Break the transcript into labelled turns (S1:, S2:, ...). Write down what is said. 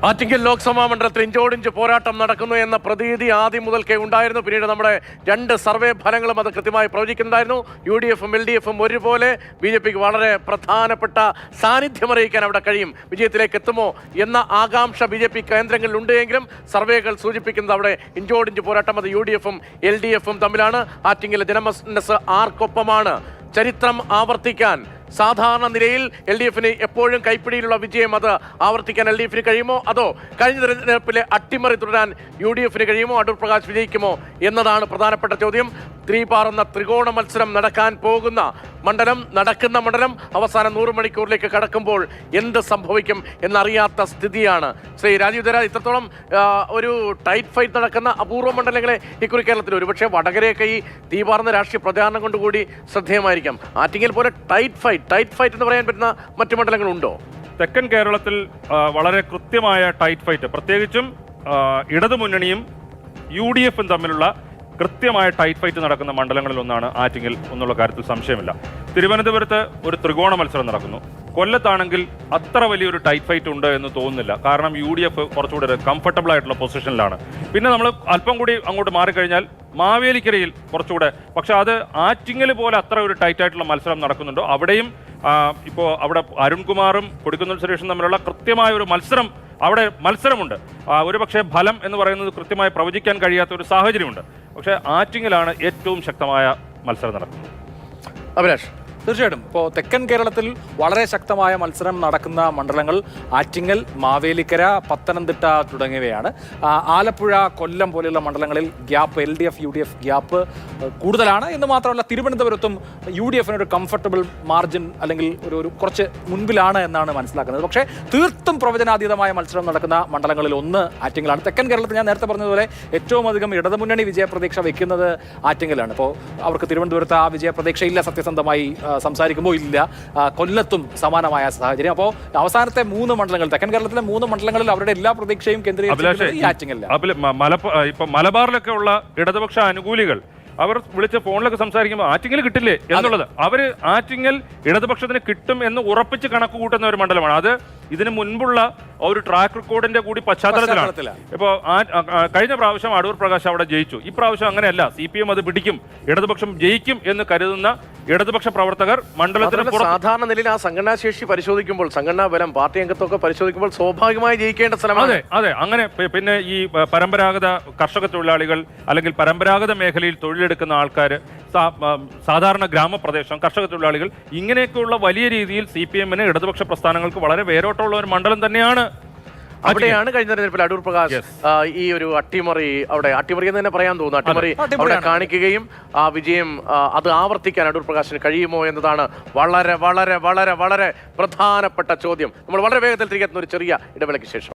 S1: ആറ്റിങ്ങൽ ലോക്സഭാ മണ്ഡലത്തിൽ ഇഞ്ചോടിഞ്ച് പോരാട്ടം നടക്കുന്നു എന്ന പ്രതീതി ആദ്യം മുതൽക്കേ ഉണ്ടായിരുന്നു. പിന്നീട് നമ്മുടെ രണ്ട് സർവേ ഫലങ്ങളും അത് കൃത്യമായി പ്രവചിക്കുന്നുണ്ടായിരുന്നു. UDF-ഉം LDF-ഉം ഒരുപോലെ BJPക്ക് വളരെ പ്രധാനപ്പെട്ട സാന്നിധ്യം അറിയിക്കാൻ അവിടെ കഴിയും. വിജയത്തിലേക്ക് എത്തുമോ എന്ന ആകാംക്ഷ BJP കേന്ദ്രങ്ങളിൽ ഉണ്ടെങ്കിലും സർവേകൾ സൂചിപ്പിക്കുന്നത് അവിടെ ഇഞ്ചോടിഞ്ച് പോരാട്ടം അത് UDF-ഉം LDF-ഉം തമ്മിലാണ്. ആറ്റിങ്ങൽ ജനമനസ് ആർക്കൊപ്പമാണ്? ചരിത്രം ആവർത്തിക്കാൻ സാധാരണ നിലയിൽ LDF-ന് എപ്പോഴും കൈപ്പിടിയിലുള്ള വിജയം അത് ആവർത്തിക്കാൻ LDF-ന് കഴിയുമോ, അതോ കഴിഞ്ഞ തെരഞ്ഞെടുപ്പിലെ അട്ടിമറി തുടരാൻ UDF-ന് കഴിയുമോ? അടൂർ പ്രകാശ് വിജയിക്കുമോ എന്നതാണ് പ്രധാനപ്പെട്ട ചോദ്യം. ത്രിപാറുന്ന ത്രികോണ മത്സരം നടക്കാൻ പോകുന്ന മണ്ഡലം, നടക്കുന്ന മണ്ഡലം അവസാനം 100 മണിക്കൂറിലേക്ക് കടക്കുമ്പോൾ എന്ത് സംഭവിക്കും എന്നറിയാത്ത സ്ഥിതിയാണ്. ശ്രീ രാജീവ് ധര, ഇത്രത്തോളം ഒരു ടൈറ്റ് ഫൈറ്റ് നടക്കുന്ന അപൂർവ മണ്ഡലങ്ങളെ ഇക്കുറി കേരളത്തിൽ ഒരുപക്ഷെ വടകരയൊക്കെ ഈ തീപാർന്ന രാഷ്ട്രീയ പ്രചാരണം കൊണ്ടുകൂടി ശ്രദ്ധേയമായിരിക്കാം. ആറ്റിങ്ങൽ പോലെ ടൈറ്റ് ഫൈറ്റ് എന്ന് പറയാൻ പറ്റുന്ന മറ്റു മണ്ഡലങ്ങളുണ്ടോ?
S2: തെക്കൻ കേരളത്തിൽ വളരെ കൃത്യമായ ടൈറ്റ് ഫൈറ്റ്, പ്രത്യേകിച്ചും ഇടതുമുന്നണിയും UDF-ഉം തമ്മിലുള്ള കൃത്യമായ ടൈറ്റ് ഫൈറ്റ് നടക്കുന്ന മണ്ഡലങ്ങളിൽ ഒന്നാണ് ആറ്റിങ്ങൽ എന്നുള്ള കാര്യത്തിൽ സംശയമില്ല. തിരുവനന്തപുരത്ത് ഒരു ത്രികോണ മത്സരം നടക്കുന്നു. കൊല്ലത്താണെങ്കിൽ അത്ര വലിയൊരു ടൈറ്റ് ഫൈറ്റ് ഉണ്ട് എന്ന് തോന്നുന്നില്ല. കാരണം UDF കുറച്ചുകൂടെ കംഫർട്ടബിൾ ആയിട്ടുള്ള പൊസിഷനിലാണ്. പിന്നെ നമ്മൾ അല്പം കൂടി അങ്ങോട്ട് മാറിക്കഴിഞ്ഞാൽ മാവേലിക്കരയിൽ കുറച്ചുകൂടെ, പക്ഷെ അത് ആറ്റിങ്ങൽ പോലെ അത്ര ഒരു ടൈറ്റ് ആയിട്ടുള്ള മത്സരം നടക്കുന്നുണ്ടോ? അവിടെയും ഇപ്പോൾ അവിടെ അരുൺകുമാറും കൊടിക്കുന്നിൽ സുരേഷും തമ്മിലുള്ള കൃത്യമായ ഒരു മത്സരമുണ്ട്. ഒരുപക്ഷെ ഫലം എന്ന് പറയുന്നത് കൃത്യമായി പ്രവചിക്കാൻ കഴിയാത്ത ഒരു സാഹചര്യമുണ്ട്. പക്ഷേ ആറ്റിങ്ങലാണ് ഏറ്റവും ശക്തമായ മത്സരം നടക്കുന്നത്.
S1: അഭിലാഷ്,
S3: തീർച്ചയായിട്ടും ഇപ്പോൾ തെക്കൻ കേരളത്തിൽ വളരെ ശക്തമായ മത്സരം നടക്കുന്ന മണ്ഡലങ്ങൾ ആറ്റിങ്ങൽ, മാവേലിക്കര, പത്തനംതിട്ട തുടങ്ങിയവയാണ്. ആലപ്പുഴ, കൊല്ലം പോലെയുള്ള മണ്ഡലങ്ങളിൽ ഗ്യാപ്പ്, LDF UDF ഗ്യാപ്പ് കൂടുതലാണ് എന്ന് മാത്രമല്ല തിരുവനന്തപുരത്തും UDF-ന് ഒരു കംഫർട്ടബിൾ മാർജിൻ അല്ലെങ്കിൽ ഒരു കുറച്ച് മുൻപിലാണ് എന്നാണ് മനസ്സിലാക്കുന്നത്. പക്ഷേ തീർത്തും പ്രവചനാതീതമായ മത്സരം നടക്കുന്ന മണ്ഡലങ്ങളിൽ ഒന്ന് ആറ്റിങ്ങലാണ്. തെക്കൻ കേരളത്തിൽ ഞാൻ നേരത്തെ പറഞ്ഞതുപോലെ ഏറ്റവും അധികം ഇടതുമുന്നണി വിജയപ്രതീക്ഷ വെക്കുന്നത് ആറ്റിങ്ങലാണ്. ഇപ്പോൾ അവർക്ക് തിരുവനന്തപുരത്ത് ആ വിജയപ്രതീക്ഷ ഇല്ല, സത്യസന്ധമായി സംസാരിക്കുമ്പോൾ ഇല്ല. കൊല്ലത്തും സമാനമായ സാഹചര്യം. അപ്പോൾ അവസാനത്തെ 3 മണ്ഡലങ്ങൾ, തെക്കൻ കേരളത്തിലെ 3 മണ്ഡലങ്ങളിൽ അവരുടെ എല്ലാ പ്രതീക്ഷയും കേന്ദ്രീകരിച്ചിരിക്കുന്നത് ഈ ആറ്റിങ്ങലിലാണ്.
S2: ഇപ്പൊ മലബാറിലൊക്കെ ഉള്ള ഇടതുപക്ഷ അനുകൂലികൾ അവർ വിളിച്ച് ഫോണിലൊക്കെ സംസാരിക്കുമ്പോൾ ആറ്റിങ്ങൽ കിട്ടില്ലേ എന്നുള്ളത്, അവര് ആറ്റിങ്ങൽ ഇടതുപക്ഷത്തിന് കിട്ടും എന്ന് ഉറപ്പിച്ച് കണക്ക് കൂട്ടുന്ന ഒരു മണ്ഡലമാണ്. അത് ഇതിന് മുൻപുള്ള ഒരു ട്രാക്ക് റെക്കോർഡിന്റെ കൂടി പശ്ചാത്തലത്തിലാണ്. ഇപ്പോൾ കഴിഞ്ഞ പ്രാവശ്യം അടൂർ പ്രകാശ് അവിടെ ജയിച്ചു. ഈ പ്രാവശ്യം അങ്ങനെയല്ല. CPM അത് പിടിക്കും, ഇടതുപക്ഷം ജയിക്കും എന്ന് കരുതുന്ന ഇടതുപക്ഷ പ്രവർത്തകർ മണ്ഡലത്തിന്
S1: സാധാരണ നിലയിൽ ആ സംഘടനാശേഷി പരിശോധിക്കുമ്പോൾ, സംഘടനാ ബലം, പാർട്ടി അംഗത്വമൊക്കെ പരിശോധിക്കുമ്പോൾ സ്വാഭാവികമായി ജയിക്കേണ്ട സ്ഥലമാണ്.
S2: അതെ. അങ്ങനെ പിന്നെ ഈ പരമ്പരാഗത കർഷക തൊഴിലാളികൾ അല്ലെങ്കിൽ പരമ്പരാഗത മേഖലയിൽ തൊഴിലെടുക്കുന്ന ആൾക്കാർ, സാധാരണ ഗ്രാമപ്രദേശം, കർഷക തൊഴിലാളികൾ, ഇങ്ങനെയൊക്കെയുള്ള വലിയ രീതിയിൽ CPM-ന് ഇടതുപക്ഷ പ്രസ്ഥാനങ്ങൾക്ക് വളരെ വേരോട്ടമുള്ള ഒരു മണ്ഡലം തന്നെയാണ്.
S1: അവിടെയാണ് കഴിഞ്ഞ തെരഞ്ഞെടുപ്പിൽ അടൂർ പ്രകാശ് ഈ ഒരു അട്ടിമറി എന്ന് തന്നെ പറയാൻ തോന്നുന്നു, അട്ടിമറി അവിടെ കാണിക്കുകയും ആ വിജയം അത് ആവർത്തിക്കാൻ അടൂർ പ്രകാശിന് കഴിയുമോ എന്നതാണ് വളരെ വളരെ വളരെ വളരെ പ്രധാനപ്പെട്ട ചോദ്യം. നമ്മൾ വളരെ വേഗത്തിൽ തിരികെ എത്തുന്ന ഒരു ചെറിയ ഇടവേളയ്ക്ക് ശേഷം.